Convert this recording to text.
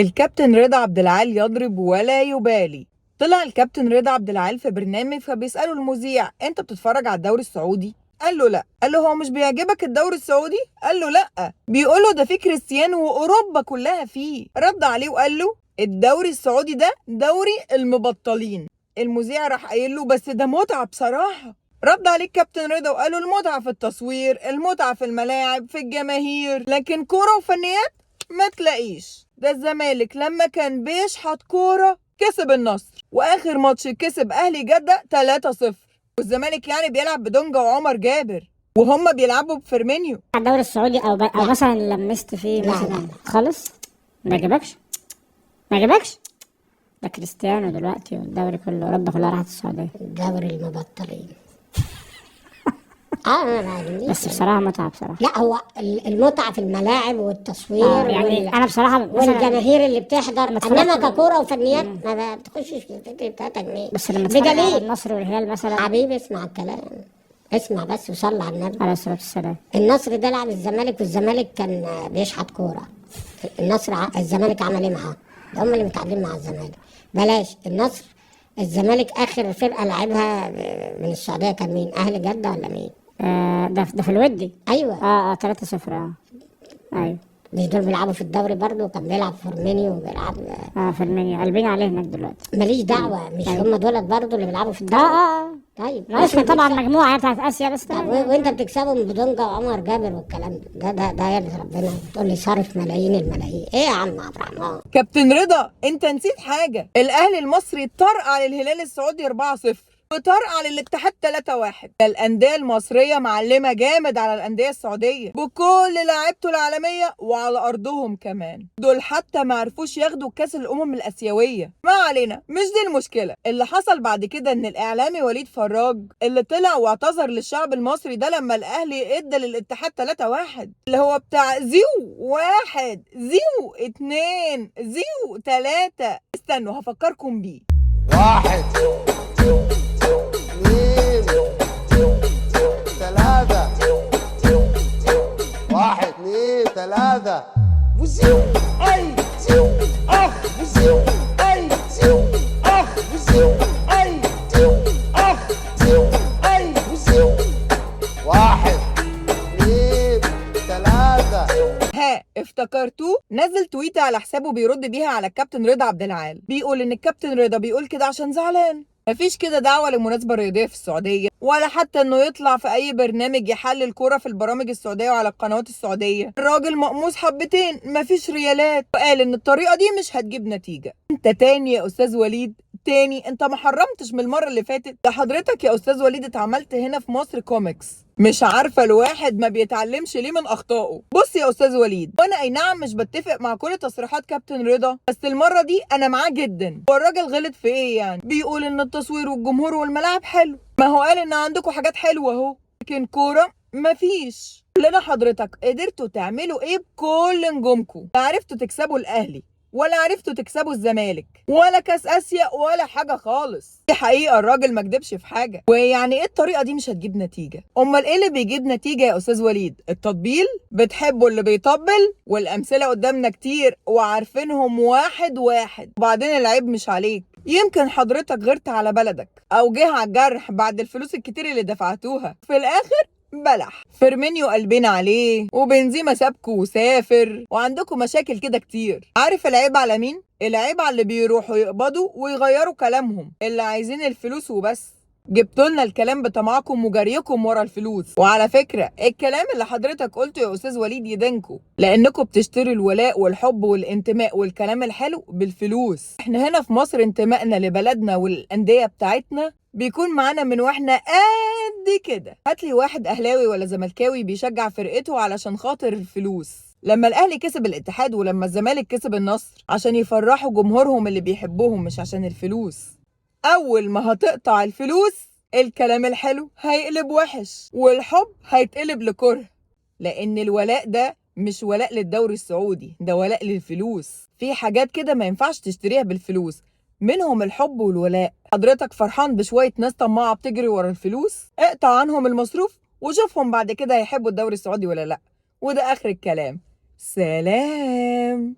الكابتن رضا عبد العال يضرب ولا يبالي. طلع الكابتن رضا عبد العال في برنامج فبيسأله المذيع: انت بتتفرج على الدوري السعودي؟ قال له لا. قال له: هو مش بيعجبك الدوري السعودي؟ قال له لا. بيقول له: ده فيه كريستيانو واوروبا كلها فيه. رد عليه وقال له: الدوري السعودي ده دوري المبطلين. المذيع راح قايل له: بس ده متعة بصراحة. رد عليه الكابتن رضا وقال له: المتعة في التصوير، المتعة في الملاعب، في الجماهير، لكن كورة وفنيات ما تلاقيش. ده الزمالك لما كان بيشحط كورة كسب النصر، واخر ماتش كسب اهلي جدة 3-0، والزمالك يعني بيلعب بدونجا وعمر جابر وهم بيلعبوا بفيرمينيو. الدوري السعودي او مثلا لمست فيه مثلا خالص؟ ما عجبكش؟ ما عجبكش؟ ده كريستيانو دلوقتي والدوري كله، اوروبا كلها راحت السعوديه. دوري المبطلين. انا ما عجبنيش بس بصراحه متعه بصراحه. لا، هو المتعه في الملاعب والتصوير يعني انا بصراحه والجماهير اللي بتحضر، انما ككوره وفنيات ما بتخشش في فكره 3 جنيه. بس لما تتفرج على النصر والهلال مثلا. حبيبي اسمع الكلام، اسمع بس وصلي على النبي عليه الصلاه والسلام. النصر ده لعب الزمالك والزمالك كان بيشحط كوره. النصر الزمالك عمل ايه معاه؟ ده هم اللي متعادلين مع الزمالك. بلاش النصر، الزمالك اخر فرقه لعبها من السعوديه كان مين؟ اهلي جده ولا مين؟ ده في الودي. ايوه 3-0. ايوه. مش دول بيلعبوا في الدوري برضه؟ كان بيلعب فورمينيو وبيلعب فيرمينيو قلبين عليه هناك دلوقتي. ماليش دعوه، مش هم دولت برضه اللي بيلعبوا في الدوري؟ طيب ماشي، طبعا مجموعه بتاعت اسيا بس. وانت بتكسبهم بدونجا وعمر جابر والكلام ده يا ربنا تقول لي صارف ملايين الملايين. ايه يا عم عبد الرحمن؟ كابتن رضا انت نسيت حاجه. الاهلي المصري طرقع للهلال السعودي 4-0 وطرقع للاتحاد 3-1. الانديه المصريه معلمه جامد على الانديه السعوديه بكل لاعيبته العالميه وعلى ارضهم كمان. دول حتى ما عرفوش ياخدوا كاس الامم الاسيويه. ما علينا، مش دي المشكله. اللي حصل بعد كده ان الاعلامي وليد فراج اللي طلع واعتذر للشعب المصري ده لما الاهلي ادى للاتحاد 3-1، اللي هو بتاع زيو 1 زيو 2 زيو 3. استنوا هفكركم بيه. 1 2 3 1 2 3 وزيو اي زيو اخ وزيو اي زيو اخ وزيو اي زيو اخ زيو اي وزيو 1 2 3. ها افتكرتوه؟ نزل تويت على حسابه بيرد بيها على الكابتن رضا عبد العال، بيقول ان الكابتن رضا بيقول كده عشان زعلان. مفيش كده دعوة لمناسبة رياضية في السعودية، ولا حتى انه يطلع في اي برنامج يحلل كورة في البرامج السعودية وعلى القنوات السعودية. الراجل مقموص حبتين، مفيش ريالات، وقال ان الطريقة دي مش هتجيب نتيجة. انت تاني يا استاذ وليد، تاني. انت ما حرمتش من المرة اللي فاتت. ده حضرتك يا استاذ وليد اتعملت هنا في مصر كوميكس. مش عارفة الواحد ما بيتعلمش ليه من اخطائه. بص يا استاذ وليد، وانا اي نعم مش بتفق مع كل تصريحات كابتن رضا، بس المرة دي انا معاه جدا. هو الراجل غلط في ايه يعني؟ بيقول ان التصوير والجمهور والملاعب حلو. ما هو قال ان عندكم حاجات حلوة اهو، لكن كورة مفيش. لنا حضرتك قدرتوا تعملوا ايه بكل نجومكم؟ لا عرفتوا تكسبوا الاهلي، ولا عرفتوا تكسبوا الزمالك، ولا كاس اسيا، ولا حاجه خالص. دي حقيقه، الراجل ما كدبش في حاجه. ويعني ايه الطريقه دي مش هتجيب نتيجه؟ امال ايه اللي بيجيب نتيجه يا استاذ وليد؟ التطبيل. بتحبوا اللي بيطبل، والامثله قدامنا كتير وعارفينهم واحد واحد. وبعدين العيب مش عليك، يمكن حضرتك غيرت على بلدك او جه على الجرح بعد الفلوس الكتير اللي دفعتوها. في الاخر بلح. فيرمينيو قلبين عليه، وبنزيما سابكوا وسافر، وعندكم مشاكل كده كتير. عارف العيب على مين؟ العيب على اللي بيروحوا يقبضوا ويغيروا كلامهم، اللي عايزين الفلوس وبس. جبتوا لنا الكلام بطمعكم وجريكم ورا الفلوس. وعلى فكره الكلام اللي حضرتك قلته يا استاذ وليد يدينكم، لانكم بتشتروا الولاء والحب والانتماء والكلام الحلو بالفلوس. احنا هنا في مصر انتمائنا لبلدنا والانديه بتاعتنا بيكون معانا من واحنا قد كده. هاتلي واحد اهلاوي ولا زملكاوي بيشجع فرقته علشان خاطر الفلوس. لما الاهلي كسب الاتحاد ولما الزمالك كسب النصر عشان يفرحوا جمهورهم اللي بيحبوهم، مش عشان الفلوس. اول ما هتقطع الفلوس الكلام الحلو هيقلب وحش، والحب هيتقلب لكره. لان الولاء ده مش ولاء للدوري السعودي، ده ولاء للفلوس. في حاجات كده ما ينفعش تشتريها بالفلوس، منهم الحب والولاء. حضرتك فرحان بشوية ناس طماعة بتجري ورا الفلوس؟ اقطع عنهم المصروف وشوفهم بعد كده هيحبوا الدوري السعودي ولا لا. وده اخر الكلام. سلام.